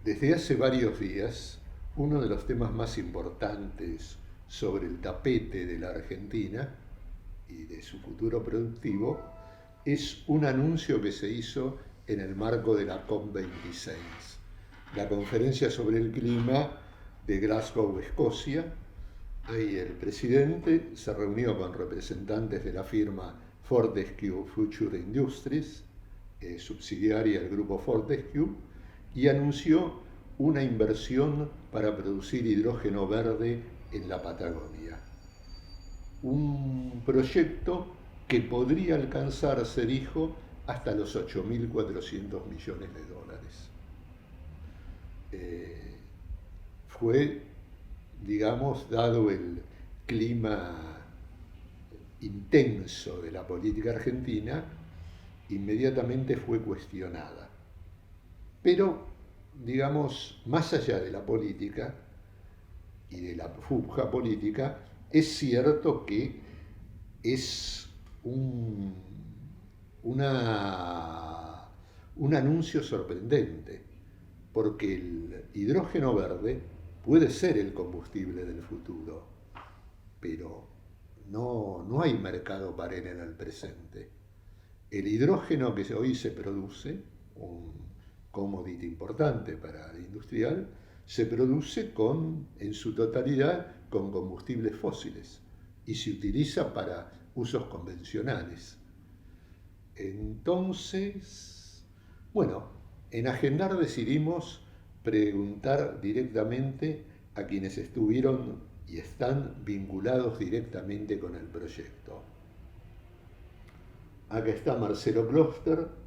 Desde hace varios días, uno de los temas más importantes sobre el tapete de la Argentina y de su futuro productivo es un anuncio que se hizo en el marco de la COP26, la conferencia sobre el clima de Glasgow, Escocia. Ahí el presidente se reunió con representantes de la firma Fortescue Future Industries, subsidiaria del grupo Fortescue, y anunció una inversión para producir hidrógeno verde en la Patagonia. Un proyecto que podría alcanzarse, dijo, hasta los 8.400 millones de dólares. Fue, digamos, dado el clima intenso de la política argentina, inmediatamente fue cuestionada. Pero, digamos, más allá de la política y de la puja política, es cierto que es un anuncio sorprendente, porque el hidrógeno verde puede ser el combustible del futuro, pero no hay mercado para él en el presente. El hidrógeno que hoy se produce, un commodity importante para el industrial, se produce en su totalidad con combustibles fósiles y se utiliza para usos convencionales. Entonces, bueno, en Agendar decidimos preguntar directamente a quienes estuvieron y están vinculados directamente con el proyecto. Acá está Marcelo Kloster,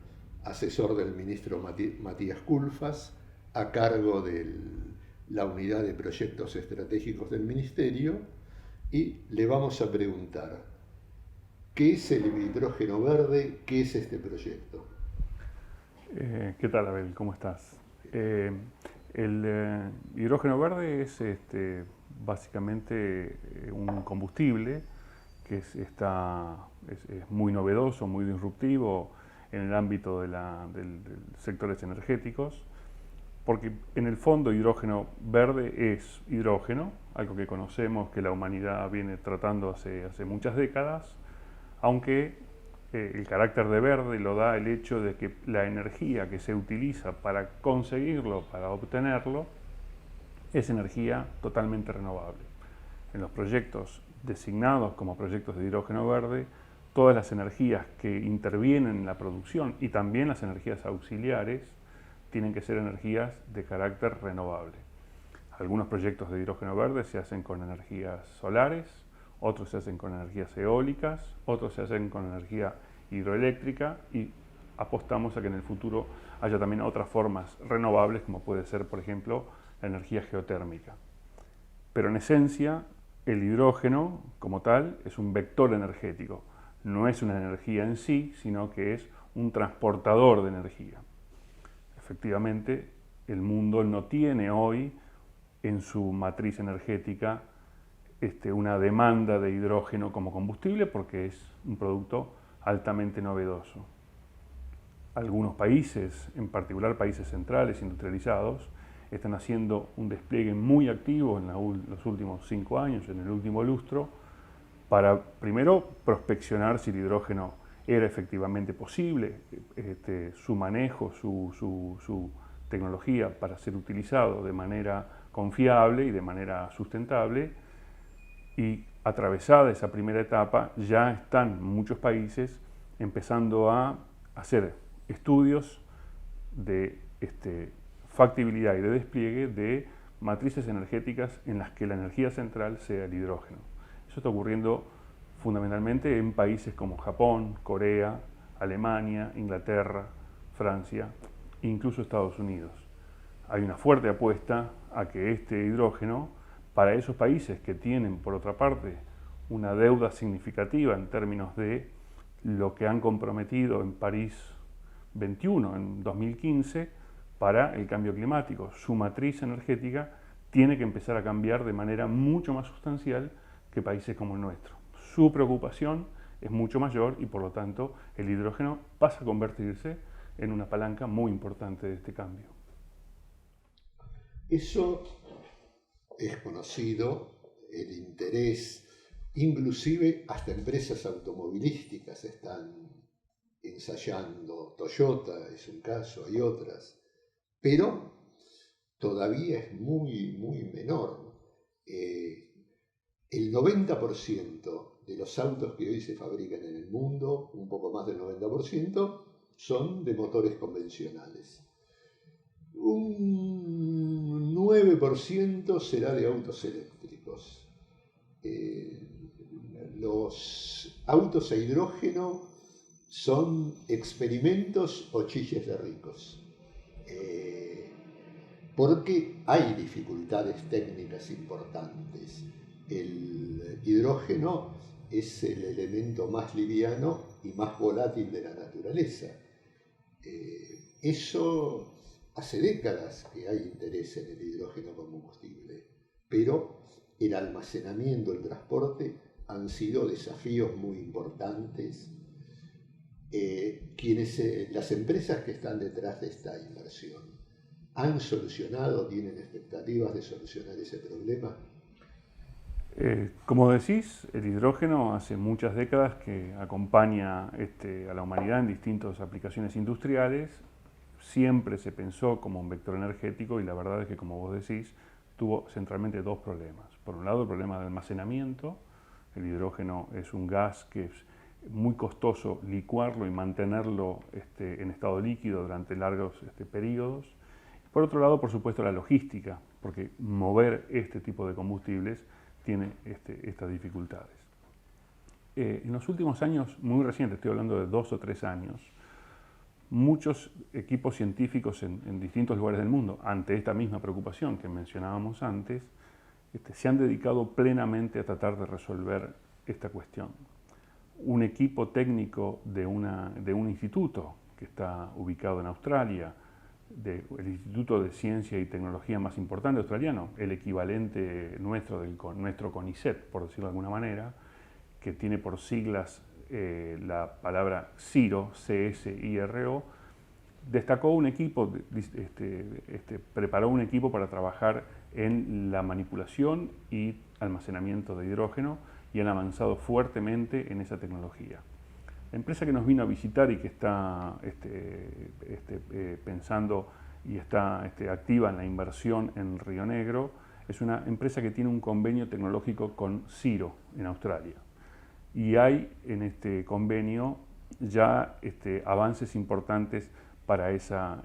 asesor del ministro Matías Culfas, a cargo de la unidad de proyectos estratégicos del ministerio, y le vamos a preguntar, ¿qué es el hidrógeno verde? ¿Qué es este proyecto? ¿Qué tal, Abel? ¿Cómo estás? El hidrógeno verde es básicamente un combustible que es muy novedoso, muy disruptivo en el ámbito de del sectores energéticos, porque en el fondo hidrógeno verde es hidrógeno, algo que conocemos, que la humanidad viene tratando hace muchas décadas, aunque el carácter de verde lo da el hecho de que la energía que se utiliza para conseguirlo, para obtenerlo, es energía totalmente renovable. En los proyectos designados como proyectos de hidrógeno verde, todas las energías que intervienen en la producción y también las energías auxiliares tienen que ser energías de carácter renovable. Algunos proyectos de hidrógeno verde se hacen con energías solares, otros se hacen con energías eólicas, otros se hacen con energía hidroeléctrica, y apostamos a que en el futuro haya también otras formas renovables, como puede ser, por ejemplo, la energía geotérmica. Pero en esencia, el hidrógeno como tal es un vector energético. No es una energía en sí, sino que es un transportador de energía. Efectivamente, el mundo no tiene hoy en su matriz energética una demanda de hidrógeno como combustible, porque es un producto altamente novedoso. Algunos países, en particular países centrales industrializados, están haciendo un despliegue muy activo en los últimos 5 años, en el último lustro, para primero prospeccionar si el hidrógeno era efectivamente posible, su manejo, su tecnología para ser utilizado de manera confiable y de manera sustentable. Y atravesada esa primera etapa, ya están muchos países empezando a hacer estudios de factibilidad y de despliegue de matrices energéticas en las que la energía central sea el hidrógeno. Eso está ocurriendo fundamentalmente en países como Japón, Corea, Alemania, Inglaterra, Francia, incluso Estados Unidos. Hay una fuerte apuesta a que este hidrógeno, para esos países que tienen, por otra parte, una deuda significativa en términos de lo que han comprometido en París 21, en 2015, para el cambio climático. Su matriz energética tiene que empezar a cambiar de manera mucho más sustancial que países como el nuestro. Su preocupación es mucho mayor y, por lo tanto, el hidrógeno pasa a convertirse en una palanca muy importante de este cambio. Eso es conocido, el interés, inclusive hasta empresas automovilísticas están ensayando, Toyota es un caso, hay otras, pero todavía es muy menor. El 90% de los autos que hoy se fabrican en el mundo, un poco más del 90%, son de motores convencionales. Un 9% será de autos eléctricos. Los autos a hidrógeno son experimentos o chilles de ricos. Porque hay dificultades técnicas importantes. El hidrógeno es el elemento más liviano y más volátil de la naturaleza. Eso hace décadas que hay interés en el hidrógeno como combustible, pero el almacenamiento, el transporte han sido desafíos muy importantes. Las empresas que están detrás de esta inversión han solucionado, tienen expectativas de solucionar ese problema. Como decís, el hidrógeno hace muchas décadas que acompaña a la humanidad en distintas aplicaciones industriales. Siempre se pensó como un vector energético y la verdad es que, como vos decís, tuvo centralmente dos problemas. Por un lado, el problema de almacenamiento. El hidrógeno es un gas que es muy costoso licuarlo y mantenerlo en estado líquido durante largos periodos. Por otro lado, por supuesto, la logística, porque mover este tipo de combustibles tiene estas dificultades. En los últimos años, muy recientes, estoy hablando de 2 o 3 años, muchos equipos científicos en distintos lugares del mundo, ante esta misma preocupación que mencionábamos antes, se han dedicado plenamente a tratar de resolver esta cuestión. Un equipo técnico de un instituto que está ubicado en Australia, el Instituto de Ciencia y Tecnología más importante australiano, el equivalente nuestro CONICET, por decirlo de alguna manera, que tiene por siglas la palabra CSIRO, C-S-I-R-O, destacó un equipo, preparó un equipo para trabajar en la manipulación y almacenamiento de hidrógeno y han avanzado fuertemente en esa tecnología. La empresa que nos vino a visitar y que está pensando y está activa en la inversión en Río Negro es una empresa que tiene un convenio tecnológico con CSIRO en Australia. Y hay en este convenio ya avances importantes para esa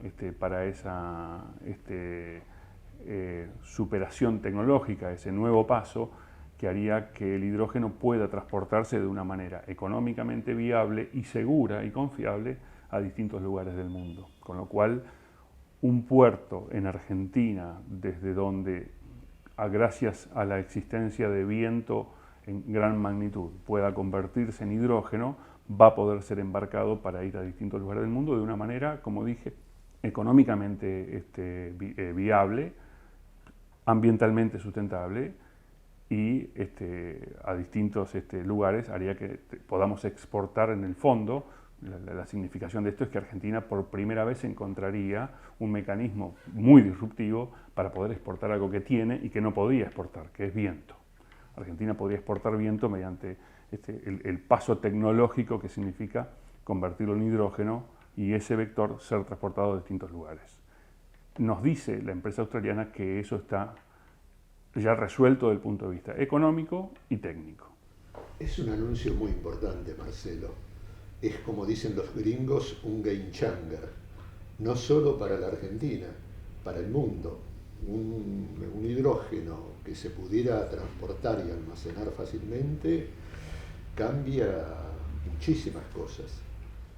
superación tecnológica, ese nuevo paso que haría que el hidrógeno pueda transportarse de una manera económicamente viable y segura y confiable a distintos lugares del mundo. Con lo cual, un puerto en Argentina, desde donde, gracias a la existencia de viento en gran magnitud, pueda convertirse en hidrógeno, va a poder ser embarcado para ir a distintos lugares del mundo de una manera, como dije, económicamente viable, ambientalmente sustentable, y a distintos lugares haría que podamos exportar en el fondo. La significación de esto es que Argentina por primera vez encontraría un mecanismo muy disruptivo para poder exportar algo que tiene y que no podía exportar, que es viento. Argentina podría exportar viento mediante el paso tecnológico que significa convertirlo en hidrógeno y ese vector ser transportado a distintos lugares. Nos dice la empresa australiana que eso está ya resuelto desde el punto de vista económico y técnico. Es un anuncio muy importante, Marcelo. Es, como dicen los gringos, un game changer. No solo para la Argentina, para el mundo. Un hidrógeno que se pudiera transportar y almacenar fácilmente cambia muchísimas cosas.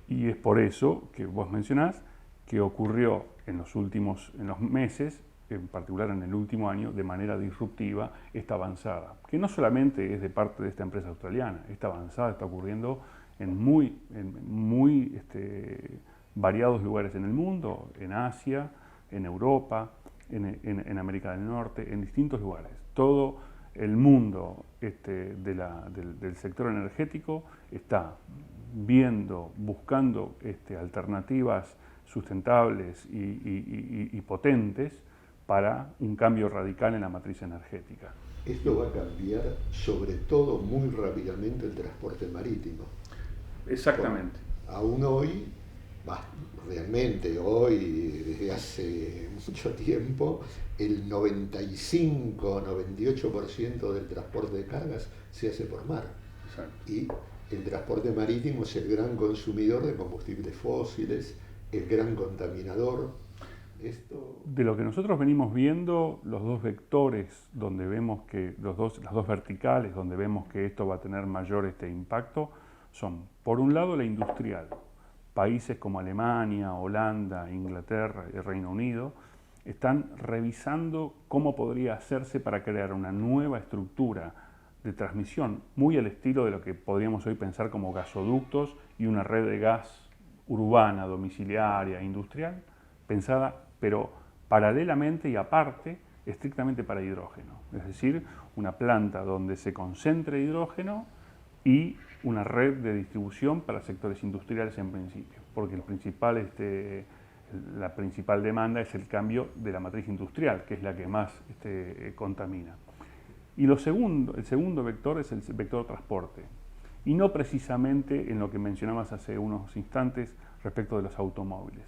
Y es por eso que vos mencionás que ocurrió en los meses, en particular en el último año, de manera disruptiva, esta avanzada, que no solamente es de parte de esta empresa australiana, esta avanzada está ocurriendo en muy variados lugares en el mundo, en Asia, en Europa, en América del Norte, en distintos lugares. Todo el mundo del sector energético está buscando alternativas sustentables y potentes para un cambio radical en la matriz energética. Esto va a cambiar sobre todo muy rápidamente el transporte marítimo. Exactamente. Aún hoy, realmente hoy, desde hace mucho tiempo, el 95-98% del transporte de cargas se hace por mar. Exacto. Y el transporte marítimo es el gran consumidor de combustibles fósiles, el gran contaminador. De lo que nosotros venimos viendo, los dos vectores donde vemos que, las dos verticales donde vemos que esto va a tener mayor impacto, son, por un lado, la industrial. Países como Alemania, Holanda, Inglaterra y Reino Unido están revisando cómo podría hacerse para crear una nueva estructura de transmisión, muy al estilo de lo que podríamos hoy pensar como gasoductos y una red de gas urbana, domiciliaria, industrial, pensada pero paralelamente y aparte, estrictamente para hidrógeno. Es decir, una planta donde se concentre hidrógeno y una red de distribución para sectores industriales en principio, porque la principal demanda es el cambio de la matriz industrial, que es la que más contamina. Y el segundo vector es el vector transporte, y no precisamente en lo que mencionabas hace unos instantes respecto de los automóviles.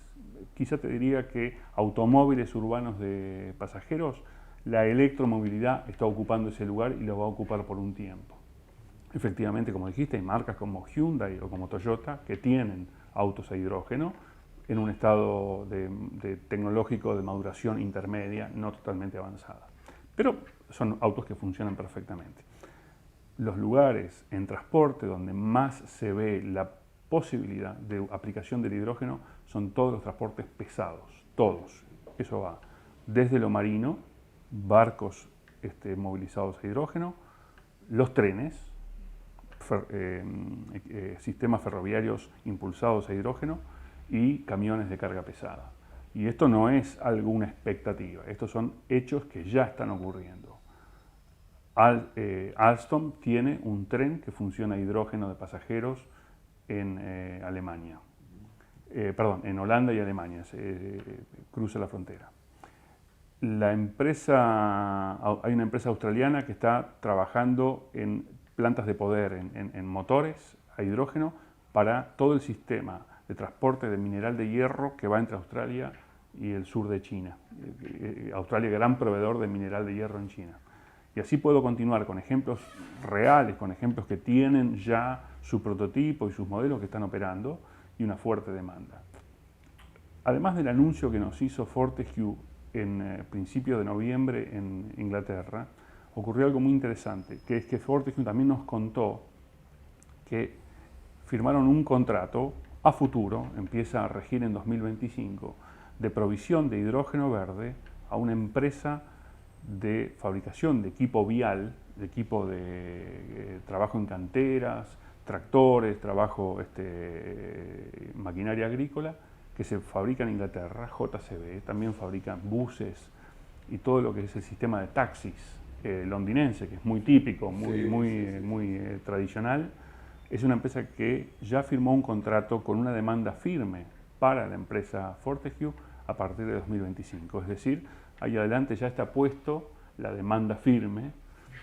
Quizá te diría que automóviles urbanos de pasajeros, la electromovilidad está ocupando ese lugar y lo va a ocupar por un tiempo. Efectivamente, como dijiste, hay marcas como Hyundai o como Toyota que tienen autos a hidrógeno en un estado tecnológico de maduración intermedia, no totalmente avanzada. Pero son autos que funcionan perfectamente. Los lugares en transporte donde más se ve la posibilidad de aplicación del hidrógeno son todos los transportes pesados, todos. Eso va desde lo marino, barcos movilizados a hidrógeno, los trenes, sistemas ferroviarios impulsados a hidrógeno y camiones de carga pesada. Y esto no es alguna expectativa, estos son hechos que ya están ocurriendo. Alstom tiene un tren que funciona a hidrógeno de pasajeros en Alemania. En Holanda y Alemania, cruza la frontera. Hay una empresa australiana que está trabajando en plantas de poder, en motores a hidrógeno para todo el sistema de transporte de mineral de hierro que va entre Australia y el sur de China. Australia, gran proveedor de mineral de hierro en China. Y así puedo continuar con ejemplos reales, con ejemplos que tienen ya su prototipo y sus modelos que están operando y una fuerte demanda. Además del anuncio que nos hizo Fortescue en principio de noviembre en Inglaterra, ocurrió algo muy interesante, que es que Fortescue también nos contó que firmaron un contrato a futuro, empieza a regir en 2025, de provisión de hidrógeno verde a una empresa de fabricación de equipo vial, de equipo de trabajo en canteras, tractores, maquinaria agrícola, que se fabrica en Inglaterra, JCB, también fabrican buses y todo lo que es el sistema de taxis londinense, que es muy típico, muy tradicional. Es una empresa que ya firmó un contrato con una demanda firme para la empresa Fortescue a partir de 2025. Es decir, ahí adelante ya está puesto la demanda firme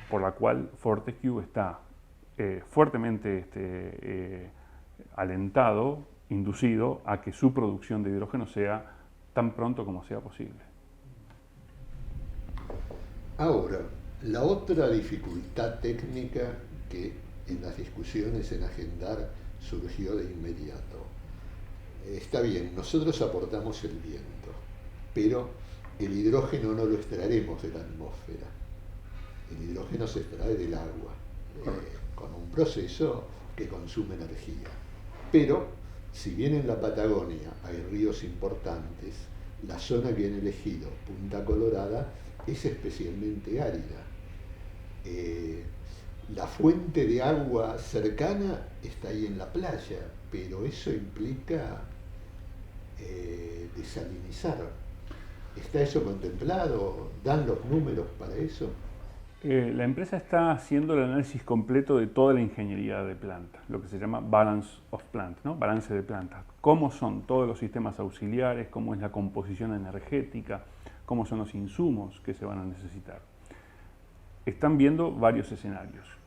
por la cual Fortescue está fuertemente alentado, inducido a que su producción de hidrógeno sea tan pronto como sea posible. Ahora, la otra dificultad técnica que en las discusiones en Agendar surgió de inmediato. Está bien, nosotros aportamos el viento, pero el hidrógeno no lo extraeremos de la atmósfera. El hidrógeno se extrae del agua, con un proceso que consume energía. Pero, si bien en la Patagonia hay ríos importantes, la zona que han elegido, Punta Colorada, es especialmente árida. La fuente de agua cercana está ahí en la playa, pero eso implica desalinizar. ¿Está eso contemplado? ¿Dan los números para eso? La empresa está haciendo el análisis completo de toda la ingeniería de planta, lo que se llama balance of plant, ¿no? Balance de planta. Cómo son todos los sistemas auxiliares, cómo es la composición energética, cómo son los insumos que se van a necesitar. Están viendo varios escenarios.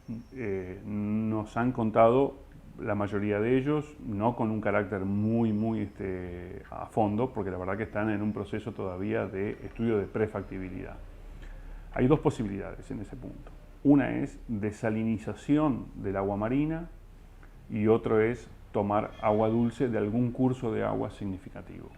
Nos han contado la mayoría de ellos, no con un carácter muy a fondo, porque la verdad que están en un proceso todavía de estudio de prefactibilidad. Hay dos posibilidades en ese punto. Una es desalinización del agua marina y otro es tomar agua dulce de algún curso de agua significativo.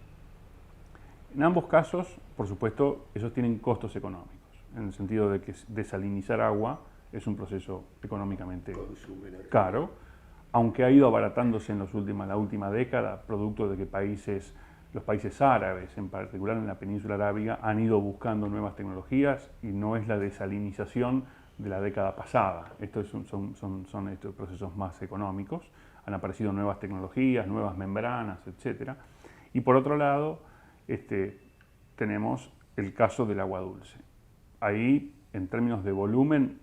En ambos casos, por supuesto, esos tienen costos económicos, en el sentido de que desalinizar agua es un proceso económicamente caro, aunque ha ido abaratándose en la última década, producto de que los países árabes, en particular en la península arábiga, han ido buscando nuevas tecnologías y no es la desalinización de la década pasada. Estos son estos procesos más económicos, han aparecido nuevas tecnologías, nuevas membranas, etc. Y por otro lado, tenemos el caso del agua dulce. Ahí, en términos de volumen,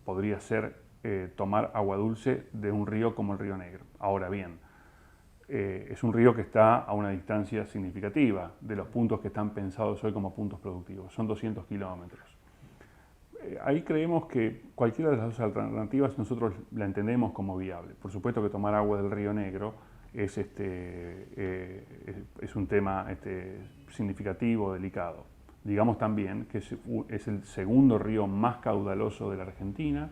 podría ser tomar agua dulce de un río como el Río Negro. Ahora bien, es un río que está a una distancia significativa de los puntos que están pensados hoy como puntos productivos. Son 200 kilómetros. Ahí creemos que cualquiera de las dos alternativas nosotros la entendemos como viable. Por supuesto que tomar agua del Río Negro es un tema significativo, delicado. Digamos también que es el segundo río más caudaloso de la Argentina,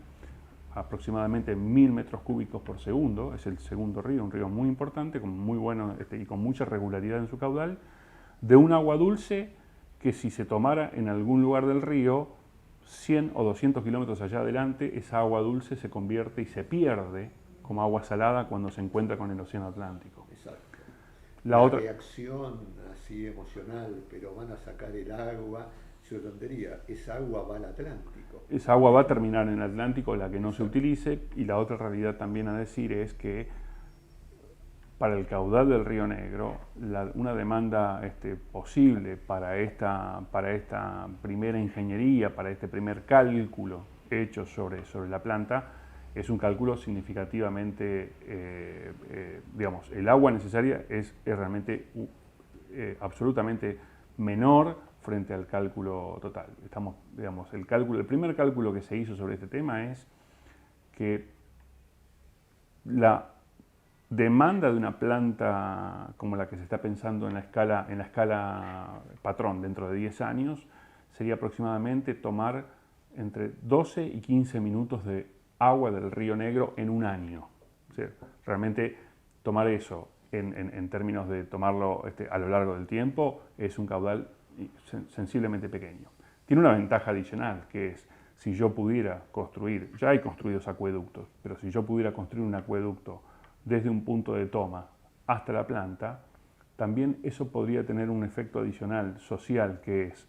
aproximadamente 1000 metros cúbicos por segundo, es el segundo río, un río muy importante, muy bueno y con mucha regularidad en su caudal, de un agua dulce que si se tomara en algún lugar del río, 100 o 200 kilómetros allá adelante, esa agua dulce se convierte y se pierde como agua salada cuando se encuentra con el océano Atlántico. Exacto. La otra reacción así emocional, pero van a sacar el agua, es una tontería, esa agua va al Atlántico. Esa agua va a terminar en el Atlántico, la que no se utilice, y la otra realidad también a decir es que para el caudal del Río Negro, una demanda posible para esta primera ingeniería, para este primer cálculo hecho sobre la planta, es un cálculo significativamente, digamos, el agua necesaria es realmente absolutamente menor frente al cálculo total. Digamos, el primer cálculo que se hizo sobre este tema es que la demanda de una planta como la que se está pensando en la escala patrón dentro de 10 años sería aproximadamente tomar entre 12 y 15 minutos de agua del Río Negro en un año. O sea, realmente tomar eso en términos de tomarlo a lo largo del tiempo es un caudal sensiblemente pequeño. Tiene una ventaja adicional, que es si yo pudiera construir, ya hay construidos acueductos, pero si yo pudiera construir un acueducto desde un punto de toma hasta la planta, también eso podría tener un efecto adicional social, que es,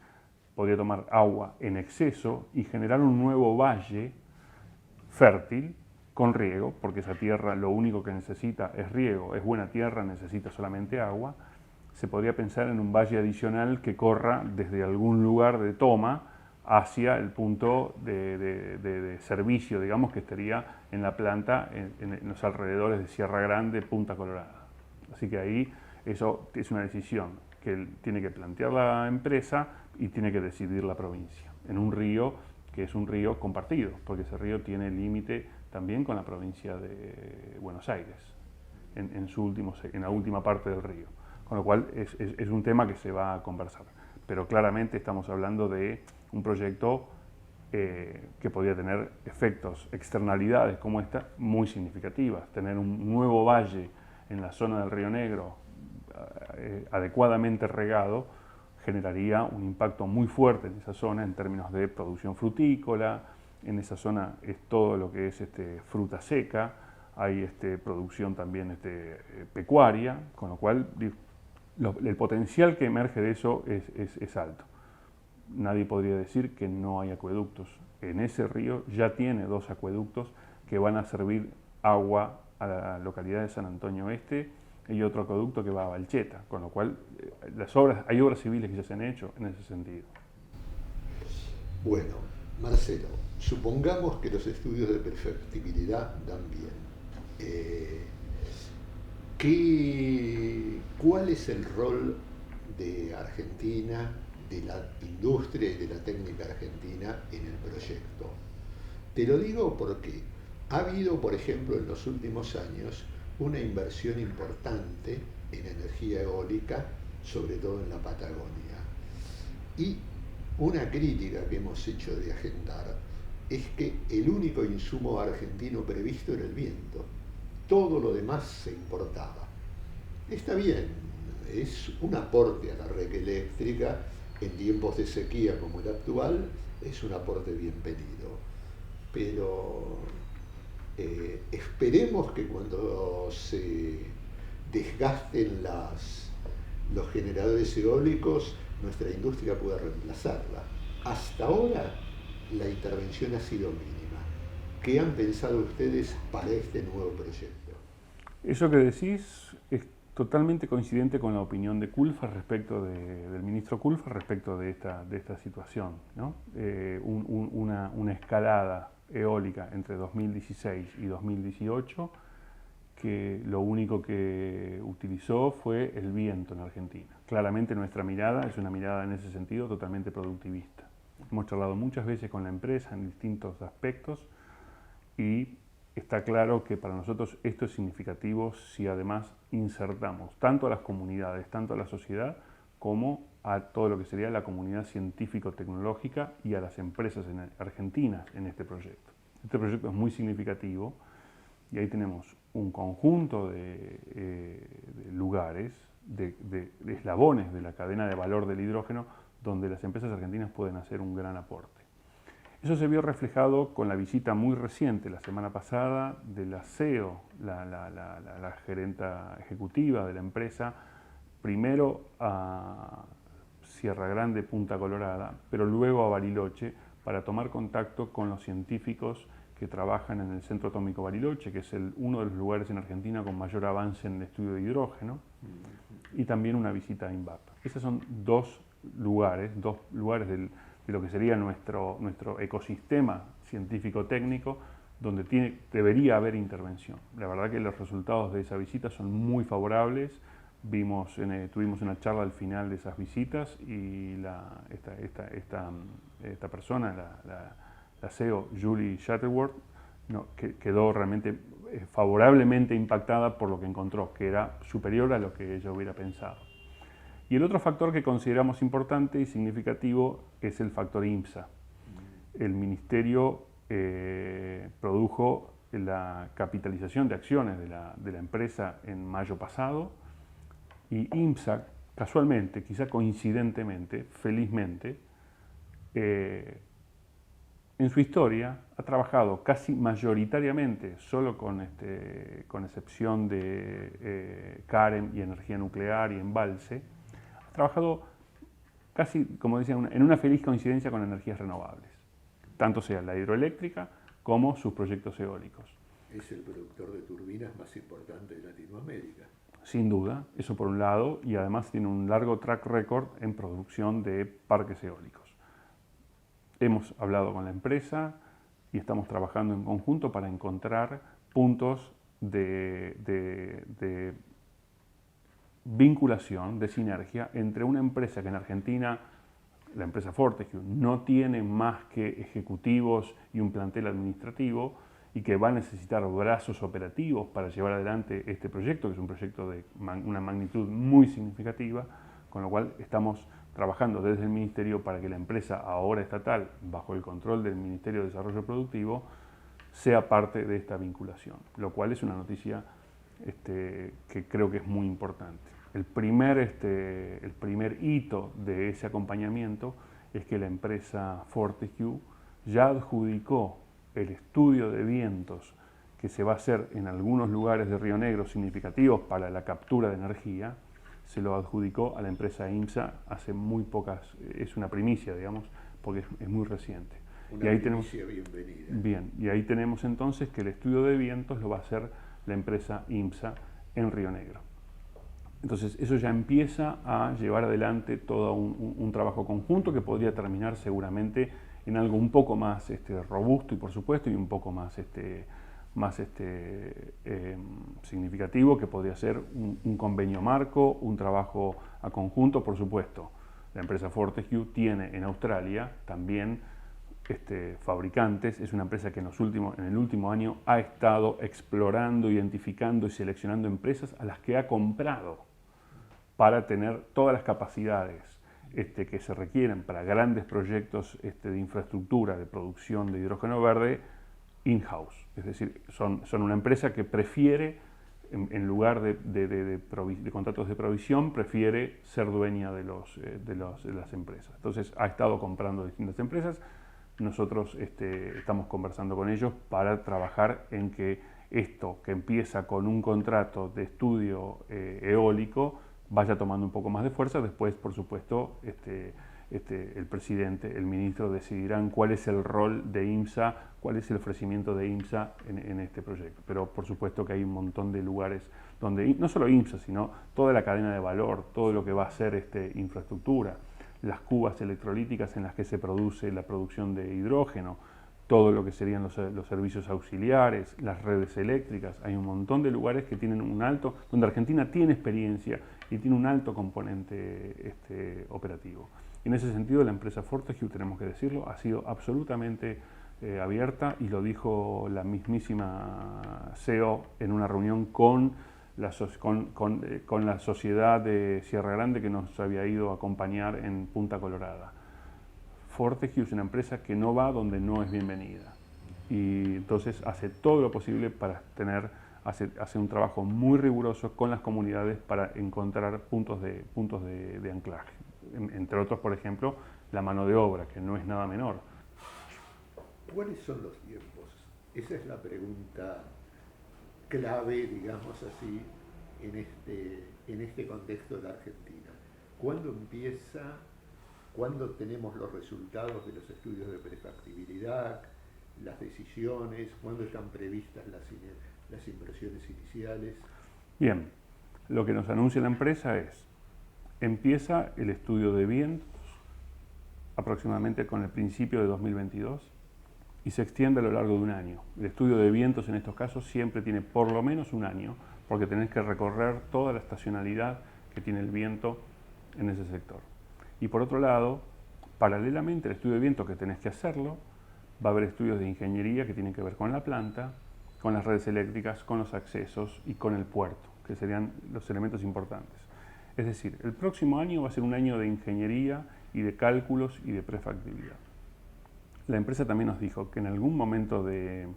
podría tomar agua en exceso y generar un nuevo valle fértil con riego, porque esa tierra lo único que necesita es riego, es buena tierra, necesita solamente agua. Se podría pensar en un valle adicional que corra desde algún lugar de toma hacia el punto de servicio, digamos, que estaría en la planta en los alrededores de Sierra Grande, Punta Colorada. Así que ahí eso es una decisión que tiene que plantear la empresa y tiene que decidir la provincia, en un río que es un río compartido, porque ese río tiene límite también con la provincia de Buenos Aires, en la última parte del río. Con lo cual es un tema que se va a conversar. Pero claramente estamos hablando de un proyecto que podría tener efectos, externalidades como esta, muy significativas. Tener un nuevo valle en la zona del Río Negro adecuadamente regado generaría un impacto muy fuerte en esa zona en términos de producción frutícola. En esa zona es todo lo que es fruta seca, hay producción también pecuaria, con lo cual el potencial que emerge de eso es alto. Nadie podría decir que no hay acueductos. En ese río ya tiene 2 acueductos que van a servir agua a la localidad de San Antonio Este y otro acueducto que va a Balcheta, con lo cual hay obras civiles que ya se han hecho en ese sentido. Bueno, Marcelo, supongamos que los estudios de perfectibilidad dan bien. ¿Cuál es el rol de Argentina de la industria y de la técnica argentina en el proyecto. Te lo digo porque ha habido, por ejemplo, en los últimos años, una inversión importante en energía eólica, sobre todo en la Patagonia. Y una crítica que hemos hecho de Agendar es que el único insumo argentino previsto era el viento. Todo lo demás se importaba. Está bien, es un aporte a la red eléctrica en tiempos de sequía como el actual, es un aporte bien pedido. Pero esperemos que cuando se desgasten los generadores eólicos, nuestra industria pueda reemplazarla. Hasta ahora la intervención ha sido mínima. ¿Qué han pensado ustedes para este nuevo proyecto? Eso que decís es totalmente coincidente con la opinión de Culfa del ministro Culfa respecto de esta situación, ¿no? Una escalada eólica entre 2016 y 2018 que lo único que utilizó fue el viento en Argentina. Claramente nuestra mirada es una mirada en ese sentido totalmente productivista. Hemos charlado muchas veces con la empresa en distintos aspectos y está claro que para nosotros esto es significativo si además insertamos tanto a las comunidades, tanto a la sociedad, como a todo lo que sería la comunidad científico-tecnológica y a las empresas argentinas en este proyecto. Este proyecto es muy significativo y ahí tenemos un conjunto de lugares, de eslabones de la cadena de valor del hidrógeno donde las empresas argentinas pueden hacer un gran aporte. Eso se vio reflejado con la visita muy reciente, la semana pasada, de la CEO, la gerenta ejecutiva de la empresa, primero a Sierra Grande, Punta Colorada, pero luego a Bariloche, para tomar contacto con los científicos que trabajan en el Centro Atómico Bariloche, que es uno de los lugares en Argentina con mayor avance en el estudio de hidrógeno, y también una visita a INVAP. Esos son dos lugares de lo que sería nuestro ecosistema científico-técnico, donde debería haber intervención. La verdad que los resultados de esa visita son muy favorables. Tuvimos una charla al final de esas visitas y esta persona, la CEO Julie Shuttleworth, quedó realmente favorablemente impactada por lo que encontró, que era superior a lo que ella hubiera pensado. Y el otro factor que consideramos importante y significativo es el factor INPSA. El Ministerio produjo la capitalización de acciones de la empresa en mayo pasado y INPSA, casualmente, quizá coincidentemente, felizmente, en su historia ha trabajado casi mayoritariamente, solo con excepción de CAREM y energía nuclear y embalse, ha trabajado casi, como decía, en una feliz coincidencia con energías renovables, tanto sea la hidroeléctrica como sus proyectos eólicos. Es el productor de turbinas más importante de Latinoamérica. Sin duda, eso por un lado, y además tiene un largo track record en producción de parques eólicos. Hemos hablado con la empresa y estamos trabajando en conjunto para encontrar puntos de vinculación, de sinergia entre una empresa que en Argentina, la empresa Fortescue, no tiene más que ejecutivos y un plantel administrativo y que va a necesitar brazos operativos para llevar adelante este proyecto, que es un proyecto de una magnitud muy significativa, con lo cual estamos trabajando desde el Ministerio para que la empresa ahora estatal, bajo el control del Ministerio de Desarrollo Productivo, sea parte de esta vinculación, lo cual es una noticia que creo que es muy importante. El primer hito de ese acompañamiento es que la empresa Fortescue ya adjudicó el estudio de vientos que se va a hacer en algunos lugares de Río Negro significativos para la captura de energía. Se lo adjudicó a la empresa INPSA hace muy pocas, es una primicia, digamos, porque es muy reciente. Una primicia bienvenida. Bien, y ahí tenemos entonces que el estudio de vientos lo va a hacer la empresa INPSA en Río Negro. Entonces eso ya empieza a llevar adelante todo un trabajo conjunto que podría terminar seguramente en algo un poco más robusto y por supuesto y un poco más significativo, que podría ser un convenio marco, un trabajo a conjunto, por supuesto. La empresa Fortescue tiene en Australia también fabricantes. Es una empresa que en el último año ha estado explorando, identificando y seleccionando empresas a las que ha comprado para tener todas las capacidades que se requieren para grandes proyectos de infraestructura de producción de hidrógeno verde in-house. Es decir, son una empresa que prefiere, en lugar de contratos de provisión, prefiere ser dueña de las empresas. Entonces ha estado comprando distintas empresas. Nosotros estamos conversando con ellos para trabajar en que esto que empieza con un contrato de estudio eólico vaya tomando un poco más de fuerza. Después, por supuesto, el presidente, el ministro decidirán cuál es el rol de IMSA, cuál es el ofrecimiento de IMSA en este proyecto. Pero por supuesto que hay un montón de lugares donde, no solo IMSA, sino toda la cadena de valor, todo lo que va a ser infraestructura, las cubas electrolíticas en las que se produce la producción de hidrógeno, todo lo que serían los servicios auxiliares, las redes eléctricas. Hay un montón de lugares que tienen donde Argentina tiene experiencia y tiene un alto componente operativo. En ese sentido, la empresa Fortescue, tenemos que decirlo, ha sido absolutamente abierta, y lo dijo la mismísima CEO en una reunión con la sociedad de Sierra Grande que nos había ido a acompañar en Punta Colorada. Fortescue es una empresa que no va donde no es bienvenida, y entonces hace todo lo posible para hace un trabajo muy riguroso con las comunidades para encontrar puntos de anclaje. Entre otros, por ejemplo, la mano de obra, que no es nada menor. ¿Cuáles son los tiempos? Esa es la pregunta clave, digamos así, en este contexto de la Argentina. ¿Cuándo tenemos los resultados de los estudios de prefactibilidad, las decisiones? ¿Cuándo están previstas las inversiones iniciales? Bien, lo que nos anuncia la empresa es: empieza el estudio de vientos aproximadamente con el principio de 2022 y se extiende a lo largo de un año. El estudio de vientos en estos casos siempre tiene por lo menos un año, porque tenés que recorrer toda la estacionalidad que tiene el viento en ese sector. Y por otro lado, paralelamente al estudio de viento, que tenés que hacerlo, va a haber estudios de ingeniería que tienen que ver con la planta, con las redes eléctricas, con los accesos y con el puerto, que serían los elementos importantes. Es decir, el próximo año va a ser un año de ingeniería y de cálculos y de prefactibilidad. La empresa también nos dijo que en algún momento de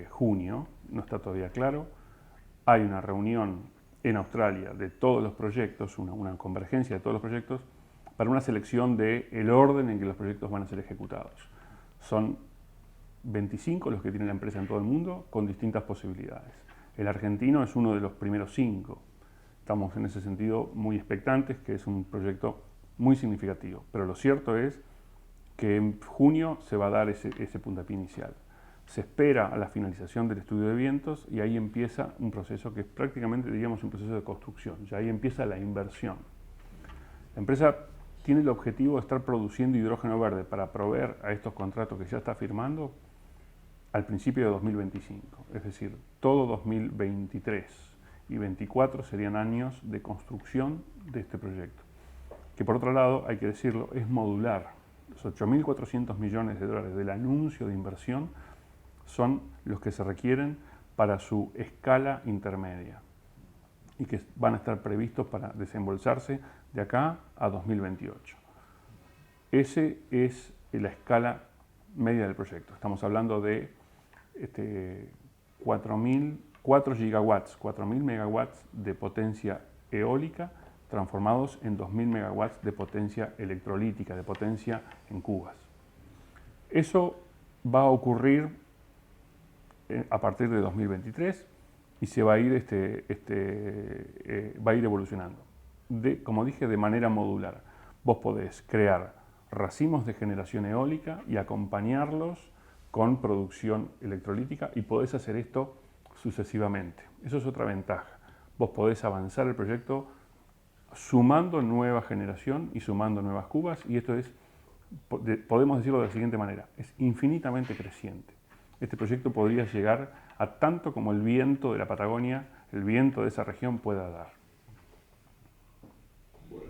junio, no está todavía claro, hay una reunión en Australia de todos los proyectos, una convergencia de todos los proyectos, para una selección del orden en que los proyectos van a ser ejecutados. Son 25 los que tiene la empresa en todo el mundo, con distintas posibilidades. El argentino es uno de los primeros 5. Estamos en ese sentido muy expectantes, que es un proyecto muy significativo. Pero lo cierto es que en junio se va a dar ese puntapié inicial. Se espera a la finalización del estudio de vientos y ahí empieza un proceso que es prácticamente, diríamos, un proceso de construcción. Ya ahí empieza la inversión. La empresa tiene el objetivo de estar produciendo hidrógeno verde para proveer a estos contratos que ya está firmando al principio de 2025. Es decir, todo 2023 y 2024 serían años de construcción de este proyecto, que por otro lado, hay que decirlo, es modular. Los 8.400 millones de dólares del anuncio de inversión son los que se requieren para su escala intermedia y que van a estar previstos para desembolsarse de acá a 2028. Esa es la escala media del proyecto. Estamos hablando de 4 gigawatts, 4.000 megawatts de potencia eólica transformados en 2.000 megawatts de potencia electrolítica, de potencia en cubas. Eso va a ocurrir a partir de 2023 y se va a ir, va a ir evolucionando. Como dije, de manera modular. Vos podés crear racimos de generación eólica y acompañarlos con producción electrolítica, y podés hacer esto sucesivamente. Eso es otra ventaja. Vos podés avanzar el proyecto sumando nueva generación y sumando nuevas cubas, y esto es, podemos decirlo de la siguiente manera, es infinitamente creciente. Este proyecto podría llegar a tanto como el viento de la Patagonia, el viento de esa región pueda dar. Bueno.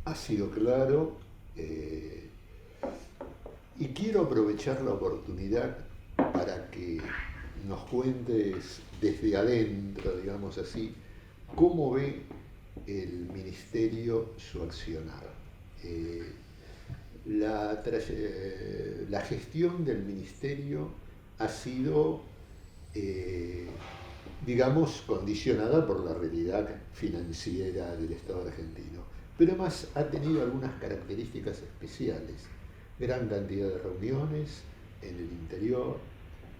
ha sido claro, y quiero aprovechar la oportunidad para que nos cuentes desde adentro, digamos así, cómo ve el Ministerio su accionar. La gestión del Ministerio ha sido, digamos, condicionada por la realidad financiera del Estado argentino, pero además ha tenido algunas características especiales. Gran cantidad de reuniones en el interior,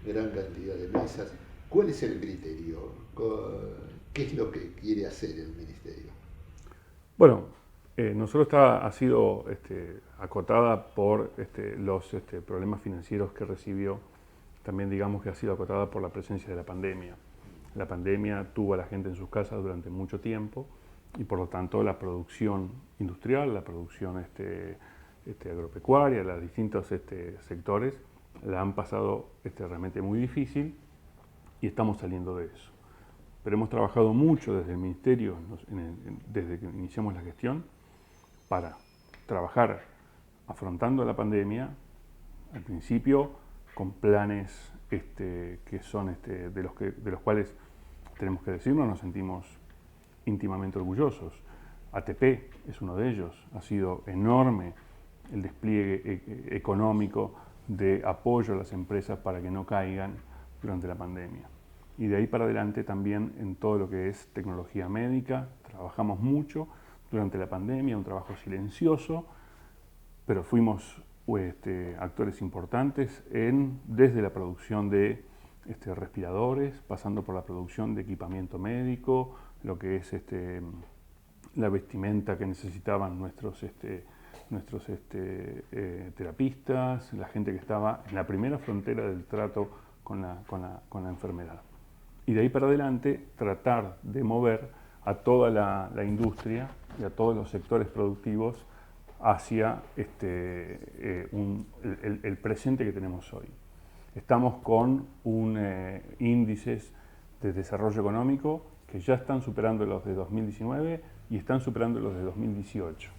gran cantidad de mesas. ¿Cuál es el criterio? ¿Qué es lo que quiere hacer el Ministerio? Bueno, nosotros ha sido acotada por los problemas financieros que recibió. También digamos que ha sido acotada por la presencia de la pandemia. La pandemia tuvo a la gente en sus casas durante mucho tiempo y por lo tanto la producción industrial, la producción agropecuaria, los distintos sectores la han pasado realmente muy difícil y estamos saliendo de eso. Pero hemos trabajado mucho desde el Ministerio, desde que iniciamos la gestión, para trabajar afrontando la pandemia, al principio con planes que son de los cuales tenemos que decirlo, nos sentimos íntimamente orgullosos. ATP es uno de ellos, ha sido enorme el despliegue económico de apoyo a las empresas para que no caigan durante la pandemia. Y de ahí para adelante también en todo lo que es tecnología médica, trabajamos mucho durante la pandemia, un trabajo silencioso, pero fuimos actores importantes desde la producción de respiradores, pasando por la producción de equipamiento médico, lo que es la vestimenta que necesitaban nuestros terapistas, la gente que estaba en la primera frontera del trato con la enfermedad. Y de ahí para adelante tratar de mover a toda la industria y a todos los sectores productivos hacia el presente que tenemos hoy. Estamos con índices de desarrollo económico que ya están superando los de 2019 y están superando los de 2018.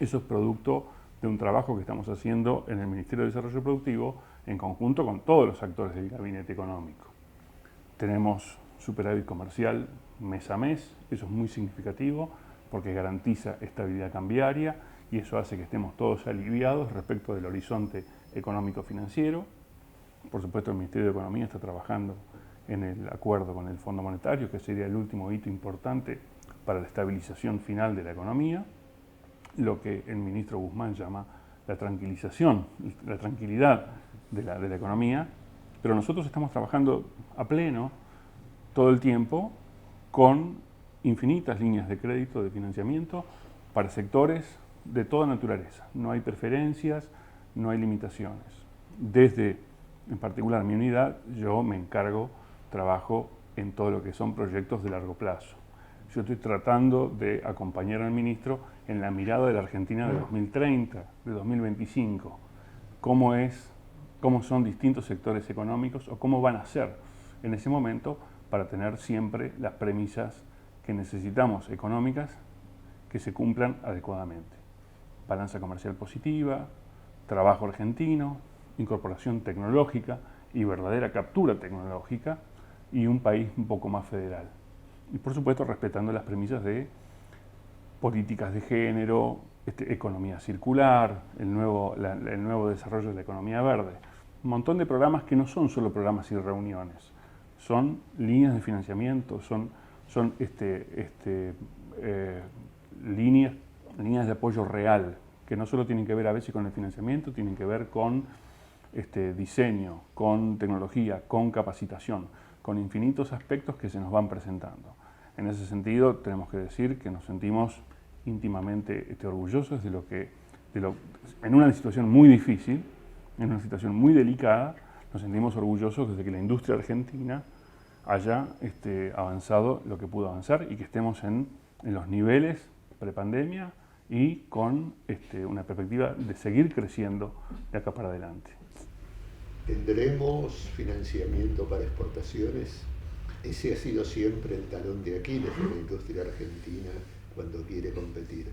Eso es producto de un trabajo que estamos haciendo en el Ministerio de Desarrollo Productivo en conjunto con todos los actores del gabinete económico. Tenemos superávit comercial mes a mes, eso es muy significativo porque garantiza estabilidad cambiaria y eso hace que estemos todos aliviados respecto del horizonte económico-financiero. Por supuesto, el Ministerio de Economía está trabajando en el acuerdo con el Fondo Monetario, que sería el último hito importante para la estabilización final de la economía, lo que el ministro Guzmán llama la tranquilización, la tranquilidad de la economía, pero nosotros estamos trabajando a pleno todo el tiempo con infinitas líneas de crédito, de financiamiento para sectores de toda naturaleza. No hay preferencias, no hay limitaciones. Desde, en particular, mi unidad, yo me trabajo en todo lo que son proyectos de largo plazo. Yo estoy tratando de acompañar al ministro en la mirada de la Argentina de 2030, de 2025. Cómo son distintos sectores económicos o cómo van a ser en ese momento para tener siempre las premisas que necesitamos económicas que se cumplan adecuadamente. Balanza comercial positiva, trabajo argentino, incorporación tecnológica y verdadera captura tecnológica y un país un poco más federal. Y por supuesto respetando las premisas de políticas de género, economía circular, el nuevo desarrollo de la economía verde. Un montón de programas que no son solo programas y reuniones, son líneas de financiamiento, son líneas de apoyo real, que no solo tienen que ver a veces con el financiamiento, tienen que ver con diseño, con tecnología, con capacitación, con infinitos aspectos que se nos van presentando. En ese sentido, tenemos que decir que nos sentimos íntimamente orgullosos en una situación muy difícil, en una situación muy delicada, nos sentimos orgullosos de que la industria argentina haya avanzado lo que pudo avanzar y que estemos en los niveles prepandemia y con una perspectiva de seguir creciendo de acá para adelante. ¿Tendremos financiamiento para exportaciones? Ese ha sido siempre el talón de Aquiles de la industria argentina cuando quiere competir.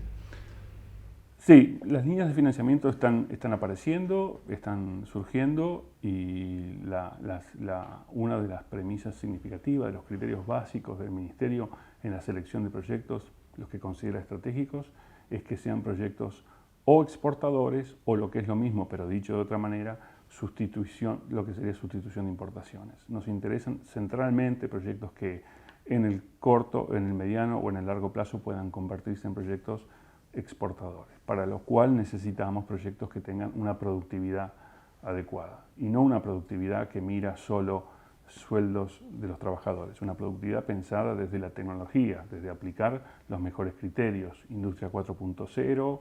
Sí, las líneas de financiamiento están apareciendo, están surgiendo y una de las premisas significativas, de los criterios básicos del Ministerio en la selección de proyectos, los que considera estratégicos, es que sean proyectos o exportadores o, lo que es lo mismo, pero dicho de otra manera, lo que sería sustitución de importaciones. Nos interesan centralmente proyectos que en el corto, en el mediano o en el largo plazo puedan convertirse en proyectos exportadores, para lo cual necesitamos proyectos que tengan una productividad adecuada y no una productividad que mira solo sueldos de los trabajadores, una productividad pensada desde la tecnología, desde aplicar los mejores criterios, Industria 4.0,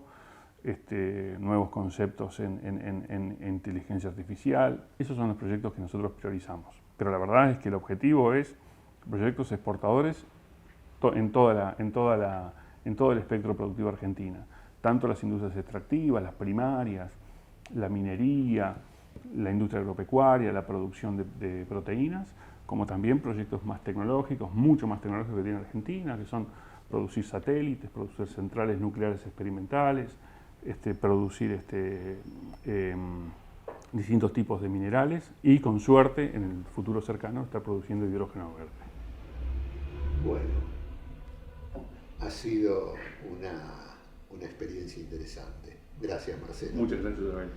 nuevos conceptos en inteligencia artificial. Esos son los proyectos que nosotros priorizamos. Pero la verdad es que el objetivo es proyectos exportadores en todo el espectro productivo argentino, tanto las industrias extractivas, las primarias, la minería, la industria agropecuaria, la producción de proteínas, como también proyectos más tecnológicos, mucho más tecnológicos que tiene Argentina, que son producir satélites, producir centrales nucleares experimentales, producir distintos tipos de minerales y, con suerte, en el futuro cercano, estar produciendo hidrógeno verde. Bueno, ha sido una experiencia interesante. Gracias, Marcelo. Muchas gracias, Isabel.